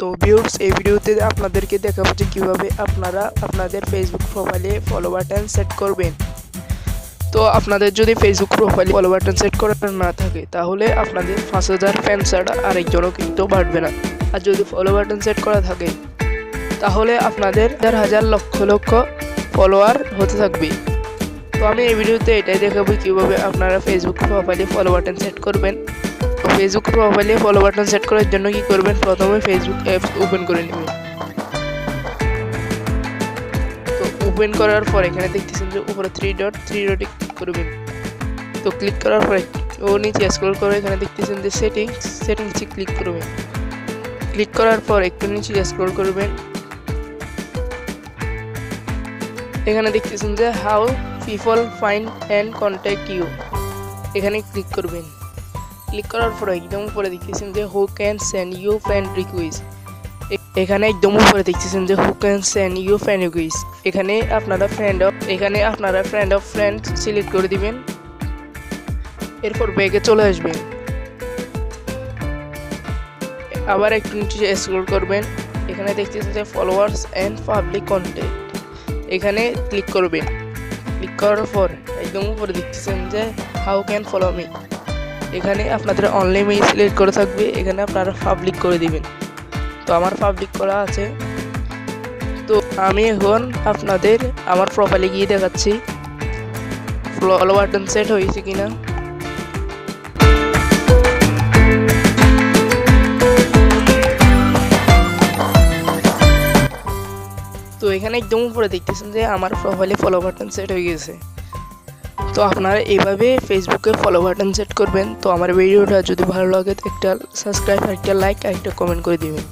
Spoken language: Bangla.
তো ভিউয়ার্স, এই ভিডিওতে আপনাদেরকে দেখাবো যে কিভাবে আপনারা আপনাদের ফেসবুক প্রোফাইলে ফলো বাটন সেট করবেন। তো আপনাদের যদি ফেসবুক প্রোফাইলে ফলো বাটন সেট করা না থাকে তাহলে আপনাদের 5000 ফ্যান ছাড়া আরেকজনও কিন্তু বাড়বে না। আর যদি ফলো বাটন সেট করা থাকে তাহলে আপনাদের হাজার লক্ষ লক্ষ ফলোয়ার হতে থাকবে। তো আমি এই ভিডিওতে এটাই দেখাবো কিভাবে আপনারা ফেসবুক প্রোফাইলে ফলো বাটন সেট করবেন। তো ফেসবুক প্রোফাইলে ফলো বাটন সেট করার জন্য কি করবেন, প্রথমে ফেসবুক অ্যাপস ওপেন করে নেবেন। তো ওপেন করার পর এখানে দেখতেছেন যে উপরে থ্রি ডটে ক্লিক করবেন। তো ক্লিক করার পরে ও নিচে স্ক্রল করে এখানে দেখতেছেন যে সেটিংসে ক্লিক করবেন। ক্লিক করার পর একটু নিচে স্ক্রল করবেন। এখানে দেখতেছেন যে how people find and contact you, এখানে ক্লিক করবেন। ক্লিক করার পরে একদম উপরে দেখতেছেন যে who can send you friend request, এখানে একদম উপরে দেখতেছেন যে who can send you friend request, এখানে আপনারা ফ্রেন্ড অফ ফ্রেন্ড সিলেক্ট করে দিবেন। এরপর ব্যাগে চলে আসবেন, আবার একটু নিচে স্ক্রল করবেন। এখানে দেখতেছেন যে ফলোয়ার্স অ্যান্ড পাবলিক কন্টেন্ট, এখানে ক্লিক করবেন। ক্লিক করার পর একদম উপরে দেখতেছেন যে হাউ ক্যান ফলো মি, এখানে আপনাদের অনলি মি সিলেক্ট করে থাকবে, এখানে আপনারা পাবলিক করে দিবেন। তো আমার পাবলিক করা আছে। তো আমি এখন আপনাদের আমার প্রোফাইলে গিয়ে দেখাচ্ছি ফলো বাটন সেট হয়েছে কিনা। তো এখানে একদম উপরে দেখতেছেন যে আমার প্রোফাইলে ফলো বাটন সেট হয়ে গেছে। তো আপনারা এইভাবে ফেসবুকে ফলো বাটন সেট করবেন। তো আমার ভিডিওটা যদি ভালো লাগে একটা সাবস্ক্রাইব, একটা লাইক, একটা কমেন্ট করে দিবেন।